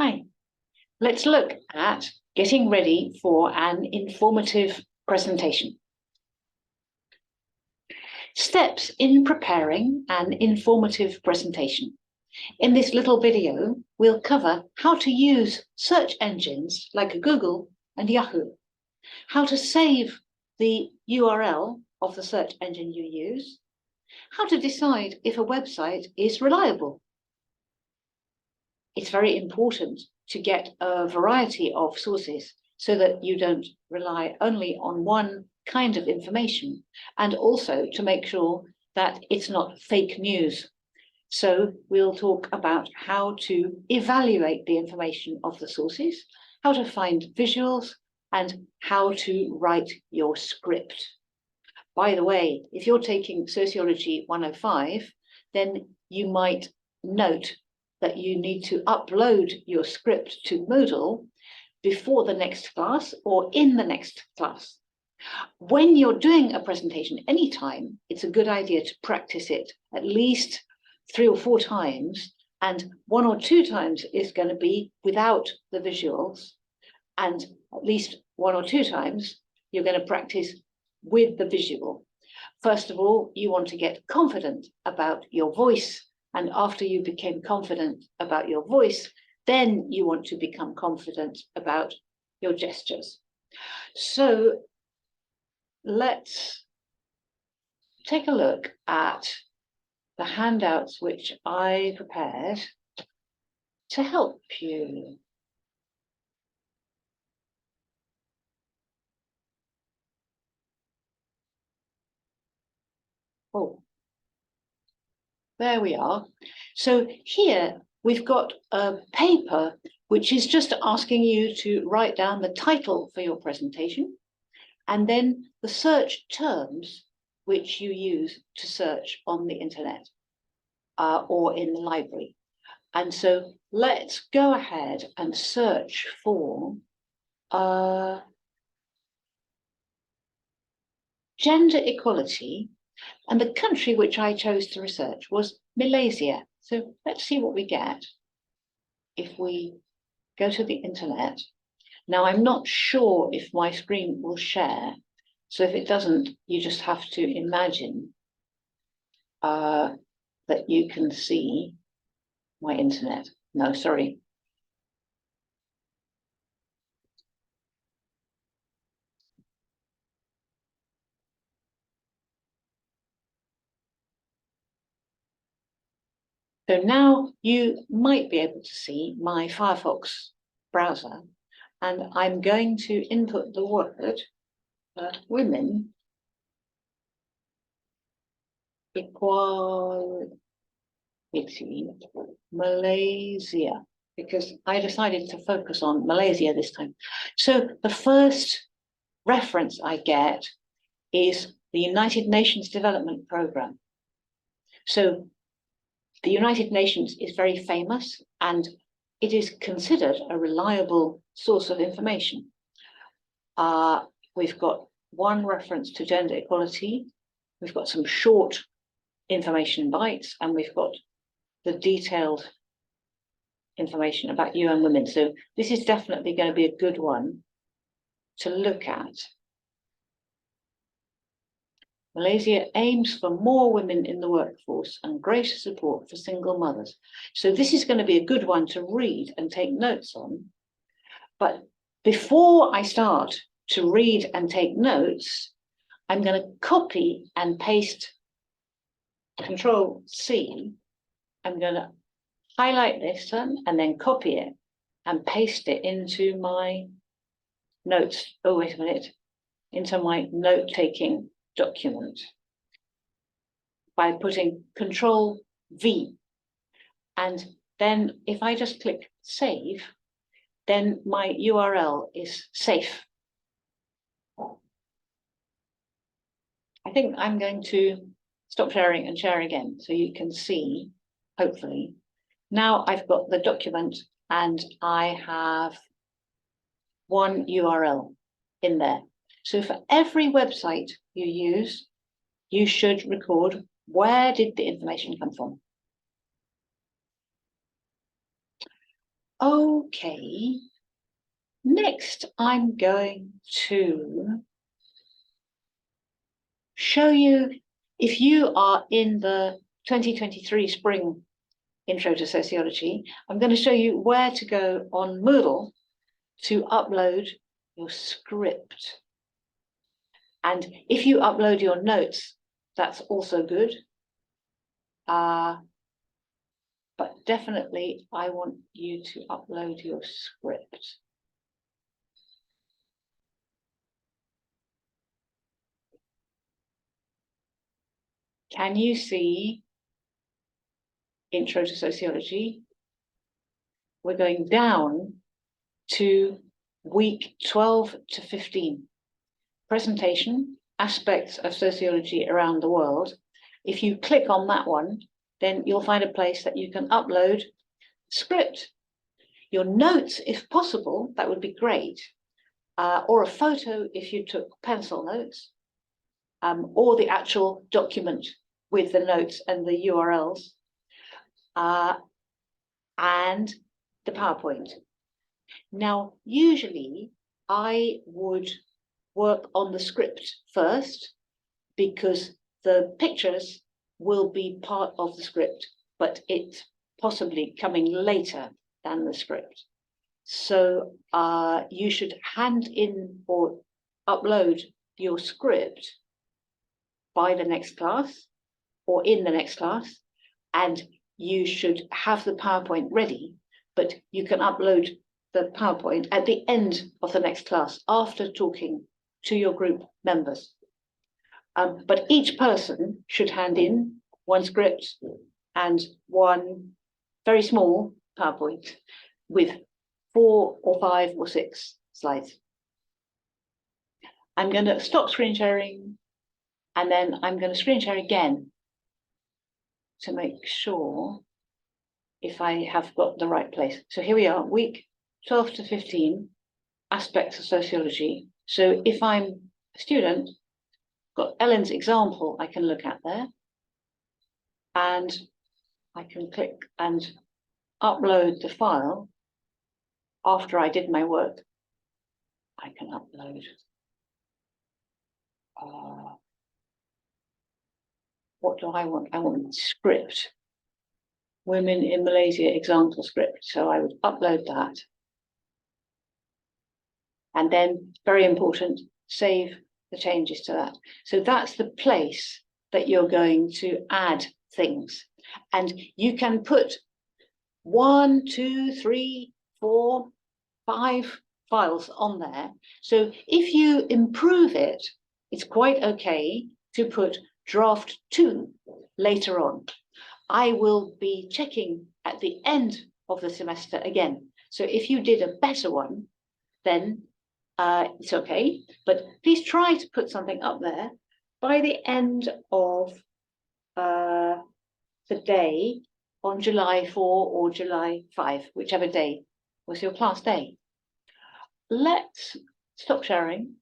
Hi, let's look at getting ready for an informative presentation. Steps in preparing an informative presentation. In this little video, we'll cover how to use search engines like Google and Yahoo, how to save the URL of the search engine you use, how to decide if a website is reliable. It's very important to get a variety of sources so that you don't rely only on one kind of information, and also to make sure that it's not fake news. So we'll talk about how to evaluate the information of the sources, how to find visuals, and how to write your script. By the way, if you're taking Sociology 105, then you might note that you need to upload your script to Moodle before the next class or in the next class. When you're doing a presentation anytime, it's a good idea to practice it at least 3 or 4 times, and 1 or 2 times is going to be without the visuals, and at least 1 or 2 times you're going to practice with the visual. First of all, you want to get confident about your voice, and after you became confident about your voice, then you want to become confident about your gestures. So let's take a look at the handouts which I prepared to help you. Oh, there we are. So here we've got a paper which is just asking you to write down the title for your presentation and then the search terms which you use to search on the internet or in the library. And so let's go ahead and search for gender equality. And the country which I chose to research was Malaysia. So let's see what we get if we go to the internet. Now, I'm not sure if my screen will share. So if it doesn't, you just have to imagine that you can see my internet. No, sorry. So now you might be able to see my Firefox browser, and I'm going to input the word women equality Malaysia, because I decided to focus on Malaysia this time. So the first reference I get is the United Nations Development Programme. So the United Nations is very famous and it is considered a reliable source of information. We've got one reference to gender equality, we've got some short information bites, and we've got the detailed information about UN Women. So this is definitely going to be a good one to look at. Malaysia aims for more women in the workforce and greater support for single mothers. So this is going to be a good one to read and take notes on. But before I start to read and take notes, I'm going to copy and paste Control C. I'm going to highlight this one and then copy it and paste it into my notes. Oh, wait a minute. Into my note-taking document by putting Control V. And then if I just click Save, then my URL is safe. I think I'm going to stop sharing and share again so you can see, hopefully. Now I've got the document and I have one URL in there. So for every website you use, you should record where did the information come from. Okay. Next, I'm going to show you, if you are in the 2023 spring Intro to Sociology, I'm going to show you where to go on Moodle to upload your script. And if you upload your notes, that's also good. But definitely, I want you to upload your script. Can you see Intro to Sociology? We're going down to week 12 to 15. Presentation, aspects of sociology around the world. If you click on that one, then you'll find a place that you can upload script. Your notes, if possible, that would be great. Or a photo if you took pencil notes, or the actual document with the notes and the URLs, and the PowerPoint. Now, usually I would work on the script first because the pictures will be part of the script, but it's possibly coming later than the script. So you should hand in or upload your script by the next class or in the next class, and you should have the PowerPoint ready, but you can upload the PowerPoint at the end of the next class after talking to your group members. But each person should hand in one script and one very small PowerPoint with 4 or 5 or 6 slides. I'm going to stop screen sharing, and then I'm going to screen share again to make sure if I have got the right place. So here we are, week 12 to 15, aspects of sociology. So if I'm a student, got Ellen's example I can look at there, and I can click and upload the file. After I did my work, I can upload what do I want? I want script. Women in Malaysia example script. So I would upload that. And then, very important, save the changes to that. So that's the place that you're going to add things. And you can put 1, 2, 3, 4, 5 files on there. So if you improve it, it's quite okay to put draft 2 later on. I will be checking at the end of the semester again. So if you did a better one, then it's okay. But please try to put something up there by the end of the day on July 4 or July 5, whichever day was your class day. Let's stop sharing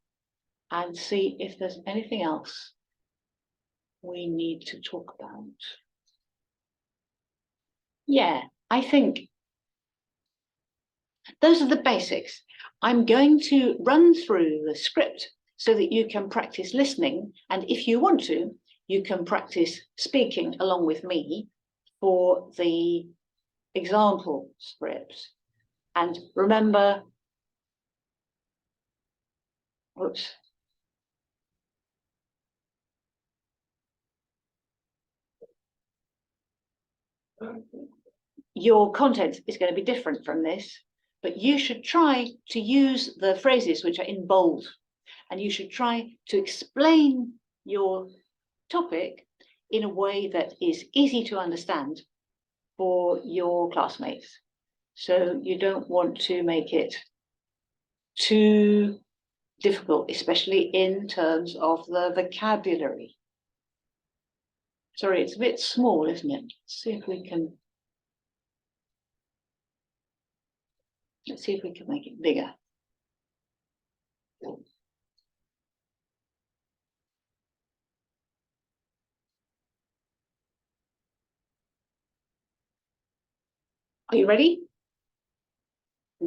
and see if there's anything else we need to talk about. Yeah, I think those are the basics. I'm going to run through the script so that you can practice listening. And if you want to, you can practice speaking along with me for the example script. And remember, whoops. Your content is going to be different from this, but you should try to use the phrases which are in bold, and you should try to explain your topic in a way that is easy to understand for your classmates. So you don't want to make it too difficult, especially in terms of the vocabulary. Sorry, it's a bit small, isn't it? Let's see if we can make it bigger. Are you ready?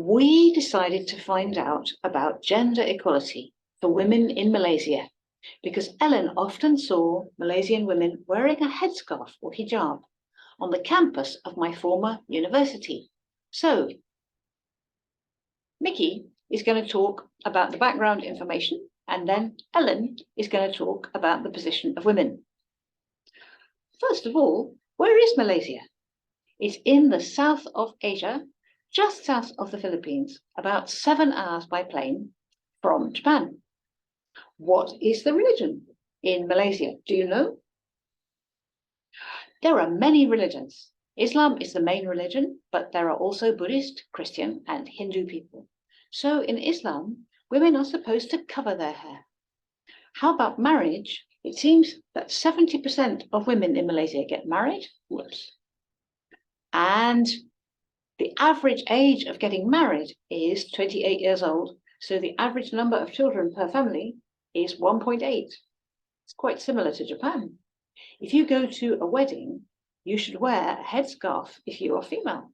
we decided to find out about gender equality for women in Malaysia because Ellen often saw Malaysian women wearing a headscarf or hijab on the campus of my former university. So, Mickey is going to talk about the background information, and then Ellen is going to talk about the position of women. First of all, where is Malaysia? It's in the south of Asia, just south of the Philippines, about 7 hours by plane from Japan. What is the religion in Malaysia? Do you know? There are many religions. Islam is the main religion, but there are also Buddhist, Christian, and Hindu people. So in Islam, women are supposed to cover their hair. How about marriage? It seems that 70% of women in Malaysia get married. Whoops. And the average age of getting married is 28 years old. So the average number of children per family is 1.8. It's quite similar to Japan. If you go to a wedding, you should wear a headscarf if you are female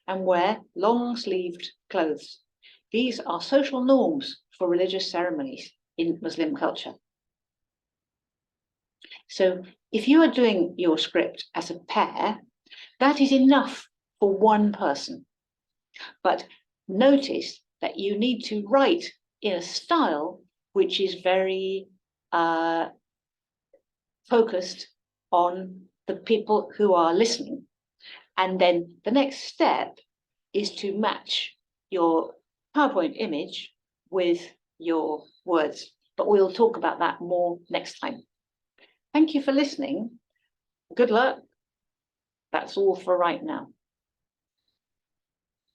and wear long-sleeved clothes. These are social norms for religious ceremonies in Muslim culture. So if you are doing your script as a pair, that is enough for one person. But notice that you need to write in a style which is very focused on the people who are listening. And then the next step is to match your PowerPoint image with your words. But we'll talk about that more next time. Thank you for listening. Good luck. That's all for right now.